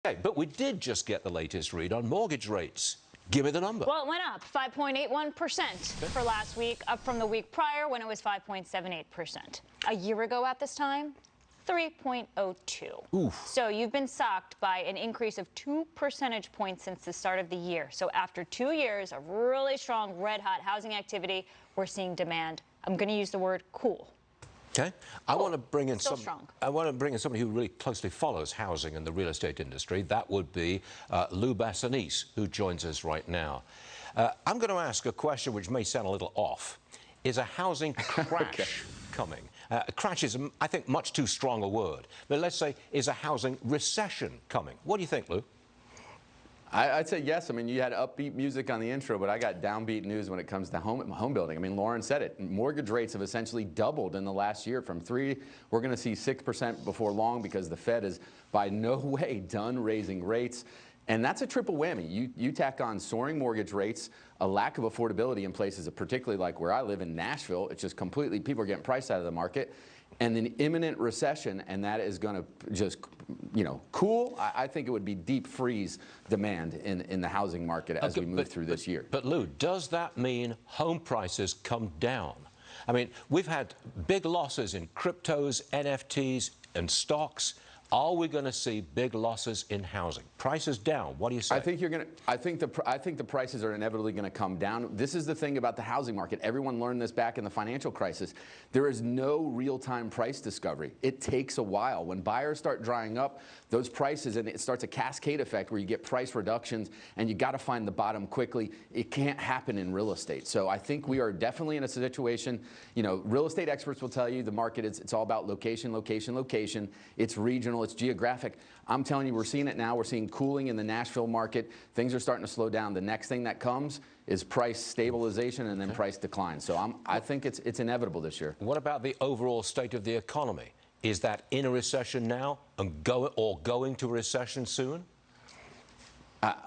Okay, but we did just get the latest read on mortgage rates. Give me the number. Well, it went up 5.81% for last week, up from the week prior when it was 5.78%. A year ago at this time, 3.02. Oof. So you've been socked by an increase of 2 percentage points since the start of the year. So after 2 years of really strong, red-hot housing activity, we're seeing demand, I'm going to use the word cool. Okay, I want to bring in somebody who really closely follows housing and the real estate industry. That would be Lou Basenese, who joins us right now. I'm going to ask a question which may sound a little off. Is a housing crash coming? Crash is, I think, much too strong a word. But let's say, is a housing recession coming? What do you think, Lou? I'd say yes. I mean, you had upbeat music on the intro, but I got downbeat news when it comes to home building. I mean, Lauren said it. Mortgage rates have essentially doubled in the last year. From 3%, we're going to see 6% before long because the Fed is by no way done raising rates. And that's a triple whammy. You tack on soaring mortgage rates, a lack of affordability in places, particularly like where I live in Nashville. It's just completely, people are getting priced out of the market. And an imminent recession, and that is going to just, cool. I think it would be deep freeze demand in the housing market as we move through this year. But Lou, does that mean home prices come down? I mean, we've had big losses in cryptos, NFTs, and stocks. Are we going to see big losses in housing? Prices down. What do you say? I think the prices are inevitably going to come down. This is the thing about the housing market. Everyone learned this back in the financial crisis. There is no real-time price discovery. It takes a while. When buyers start drying up, those prices, and it starts a cascade effect where you get price reductions, and you got to find the bottom quickly. It can't happen in real estate. So I think we are definitely in a situation. Real estate experts will tell you the market it's all about location, location, location. It's regional. It's geographic. I'm telling you, we're seeing it now. We're seeing cooling in the Nashville market. Things are starting to slow down. The next thing that comes is price stabilization and then price decline. So I think it's inevitable this year. What about the overall state of the economy? Is that in a recession now and going to a recession soon?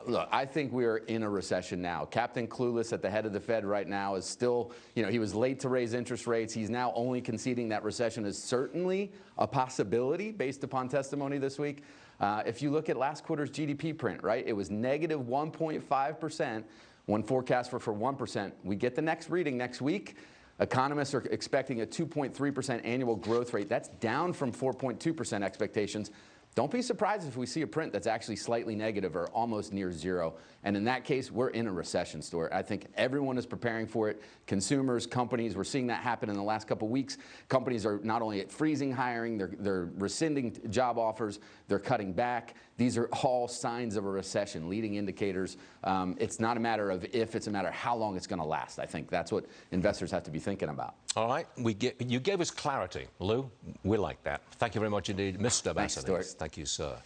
Look, I think we are in a recession now. Captain Clueless at the head of the Fed right now is still, he was late to raise interest rates. He's now only conceding that recession is certainly a possibility based upon testimony this week. If you look at last quarter's GDP print, right, it was negative 1.5% when forecasts were for 1%. We get the next reading next week. Economists are expecting a 2.3% annual growth rate. That's down from 4.2% expectations. Don't be surprised if we see a print that's actually slightly negative or almost near zero. And in that case, we're in a recession, Stuart. I think everyone is preparing for it. Consumers, companies, we're seeing that happen in the last couple of weeks. Companies are not only freezing hiring, they're rescinding job offers, they're cutting back. These are all signs of a recession, leading indicators. It's not a matter of if, it's a matter of how long it's going to last. I think that's what investors have to be thinking about. All right. You gave us clarity, Lou. We like that. Thank you very much indeed, Mr. Basenese. Thanks, Stuart. Thank you, sir.